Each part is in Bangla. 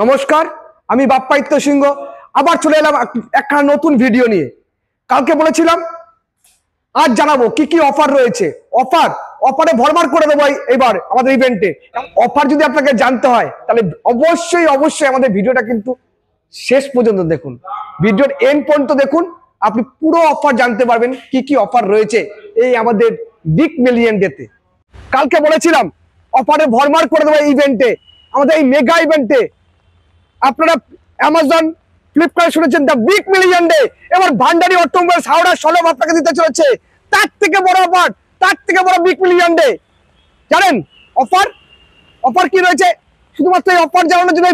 নমস্কার, আমি বাপ্পাইত্য সিংহ আবার চলে এলাম একটা নতুন ভিডিও নিয়ে। কালকে বলেছিলাম আজ জানাবো কি কি অফার রয়েছে। অফারে ভরমার করে দেবো এবার আমাদের ইভেন্টে। অফার যদি আপনাকে জানতে হয় তাহলে অবশ্যই আমাদের ভিডিওটা কিন্তু শেষ পর্যন্ত দেখুন, ভিডিওর এন্ড পর্যন্ত দেখুন, আপনি পুরো অফার জানতে পারবেন কি কি অফার রয়েছে এই আমাদের বিগ মিলিয়ন ডেতে। কালকে বলেছিলাম অফারে ভরমার করে দেবো ইভেন্টে, আমাদের এই মেগা ইভেন্টে। আপনারা অ্যামাজন ফ্লিপকার্ট শুনেছেন দ্য বিগ মিলিয়ন ডে, এবার ভান্ডারি অটোমোবাইলস হাওড়া সলভ আপনাকে দিতে চলেছে তার থেকে বড় অফার, তার থেকে বড় বিগ মিলিয়ন ডে। জানেন অফার কি রয়েছে? শুধুমাত্র এই অফার জানানোর জন্য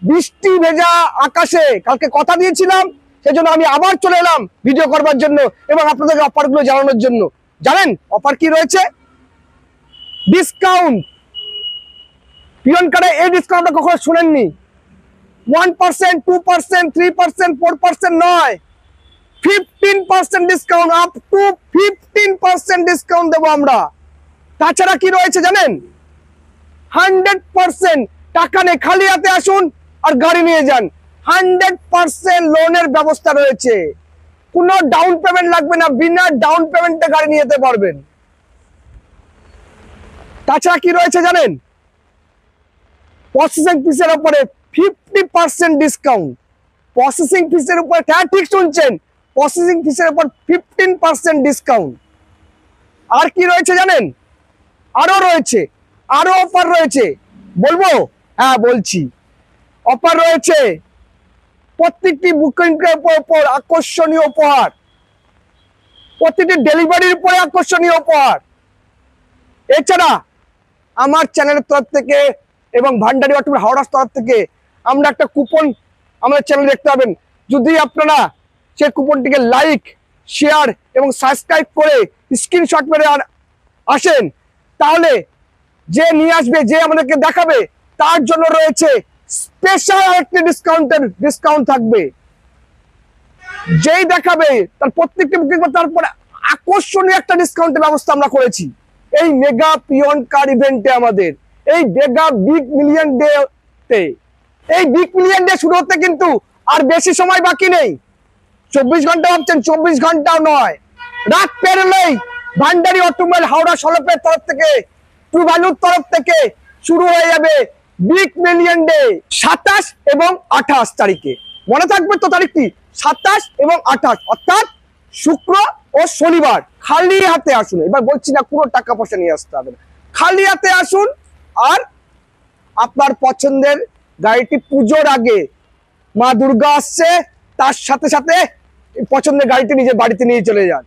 বৃষ্টি ভেজা আকাশে কালকে কথা দিয়েছিলাম, সেজন্য আমি আবার চলে এলাম ভিডিও করবার জন্য এবং আপনাদেরকে অফারগুলো জানানোর জন্য। জানেন অফার কি রয়েছে? ডিসকাউন্ট। পিয়ন কার্ডে এই ডিসকাউন্ট কখনো শুনেননি। 1%, 2%, 3%, 4% নয়, 15% ডিসকাউন্ট, আপ টু 15% ডিসকাউন্ট দেবো আমরা। তাছাড়া কি রয়েছে জানেন? 100% টাকা নেই, খালি হাতে আসুন আর গাড়ি নিয়ে যান। 100% লোনের ব্যবস্থা রয়েছে, কোনো ডাউন পেমেন্ট লাগবে না, বিনা ডাউন পেমেন্টে গাড়ি নিয়ে যেতে পারবেন। তাছাড়া কি রয়েছে জানেন? প্রসেসিং ফিসের উপরে 50% ডিসকাউন্ট। প্রসেসিং ফিসের উপরে, হ্যাঁ ঠিক শুনছেন, প্রসেসিং ফিসের উপর 15% ডিসকাউন্ট। আর কি রয়েছে জানেন? আরো অফার রয়েছে, বলবো? হ্যাঁ বলছি। অফার রয়েছে প্রত্যেকটি বুকিং উপর আকর্ষণীয় উপহার, প্রতিটি ডেলিভারির উপরে আকর্ষণীয় উপহার। এছাড়া আমার চ্যানেলের তরফ থেকে এবং ভান্ডারি অটোমোবাইলস হাওড়ার তরফ থেকে আমরা একটা কুপন আমাদের চ্যানেলে দেখতে পাবেন। যদি আপনারা সেই কুপনটিকে লাইক, শেয়ার এবং সাবস্ক্রাইব করে স্ক্রিনশট মেরে আসেন, তাহলে যে নিয়ে আসবে, যে আমাদেরকে দেখাবে, তার জন্য রয়েছে স্পেশাল আরেকটি ডিসকাউন্ট থাকবে। যেই দেখাবে তার প্রত্যেকটি বুকিং পর তারপরে আকর্ষণীয় একটা ডিসকাউন্টের ব্যবস্থা আমরা করেছি এই মেগা পিয়ন কার ইভেন্টে, আমাদের এই মেগা বিগ মিলিয়ন ডে তে। এই বিগ মিলিয়ন ডে শুরু হতে কিন্তু আর বেশি সময় বাকি নেই। 24 ঘন্টা ভাবছেন, 24 ঘন্টাও নয়, রাত পেরোলেই ভান্ডারি অটোমোবাইল হাওড়া সলপের তরফ থেকে, ট্রু ভ্যালুর তরফ থেকে শুরু হয়ে যাবে বিগ মিলিয়ন ডে 27 এবং 28 তারিখে। মনে থাকবে তো তারিখটি? 27 এবং 28, অর্থাৎ শুক্র ও শনিবার। খালি হাতে আসুন, এবার বলছি না কোনো টাকা পয়সা নিয়ে আসতে হবে না, খালি হাতে আসুন আর আপনার পছন্দের গাড়িটি পুজোর আগে, মা দুর্গা আসছে, তার সাথে সাথে পছন্দের গাড়িটি নিজের বাড়িতে নিয়ে চলে যান।